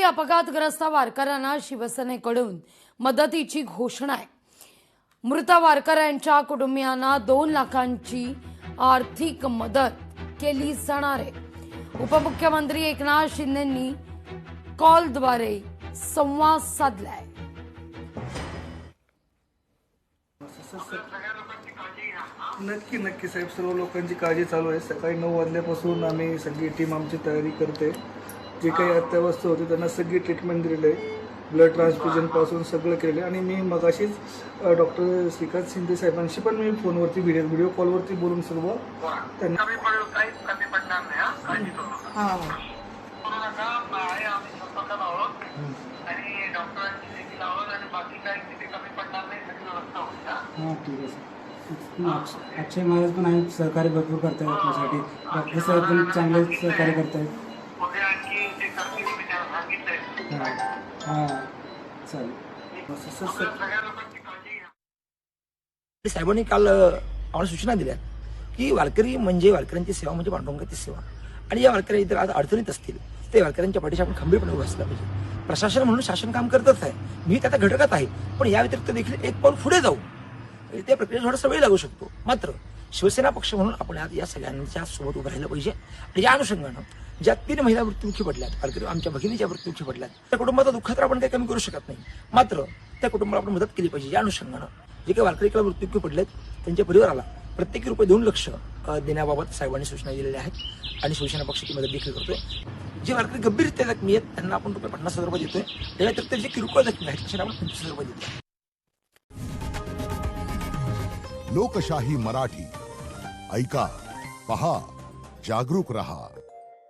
अपघातग्रस्त वारकऱ्यांना शिवसेनेकडून मदतीची घोषणा आहे। मृत वारकऱ्यांच्या कुटुंबियांना 2 लाखांची आर्थिक मदत केली जाणार आहे। उपमुख्यमंत्री एकनाथ शिंदेंनी कॉलद्वारे संवाद साधलाय। नक्की नक्की साहेब, सर्व लोकांची काळजी चालू आहे। सकाळी 9 वाजल्यापासून आम्ही सगळी टीम आमची तयारी करते। जे काही अत्यावस्था होती त्यांना सगळी ट्रीटमेंट दिलेली आहे, ब्लड ट्रान्सफ्युजनपासून सगळं केलं आणि मी मगाशीच डॉक्टर श्रीकांत शिंदे साहेबांशी पण मी फोनवरती व्हिडिओ कॉलवरती बोलून सर्व त्यांना ठीक आहे सर। अक्षय महाराज पण आहेत, सहकार्य भरपूर करतात आपल्यासाठी। डॉक्टर साहेब पण चांगले सहकार्य करतात। चालेल। साहेबांनी काल आम्हाला सूचना दिल्या की वारकरी म्हणजे वारकऱ्यांची सेवा म्हणजे पांडुरंगाची सेवा, आणि या वारकरी इतर आज अडचणीत असतील ते वारकऱ्यांच्या पाठीशी आपण खंबीरपणे उभं असलं पाहिजे। प्रशासन म्हणून शासन काम करतच आहे, मी त्याचा घटकात आहे, पण या व्यतिरिक्त देखील एक पाऊल पुढे जाऊ त्या प्रक्रियेत थोडासा वेळ लागू शकतो। मात्र शिवसेना पक्ष म्हणून आपण आज या सगळ्यांच्या सोबत उभं राहिलं पाहिजे। आणि या अनुषंगानं ज्या 3 महिला मृत्युमुखी पडल्यात, वारकरी आमच्या भगिनीच्या मृत्युमुखी पडल्यात, त्या कुटुंबाचा दुःख तर आपण काही कमी करू शकत नाही, मात्र त्या कुटुंबाला आपण मदत केली पाहिजे। या अनुषंगानं जे काही वारकरीला मृत्युमुखी पडलेत त्यांच्या परिवाराला प्रत्येकी रुपये 2 लाख देण्याबाबत साहेबांनी सूचना दिलेल्या आहेत आणि शिवसेना पक्षाची मदत देखील करतोय। जे वारकरी गंभीररित्या जखमी आहेत त्यांना आपण रुपये 50,000 रुपये देतोय। त्या व्यतिरिक्त जे किरकोळ जखमी आहेत त्यांना आपण 25,000 रुपये देतोय। लोकशाही मराठी ऐका, पहा, जागरूक रहा।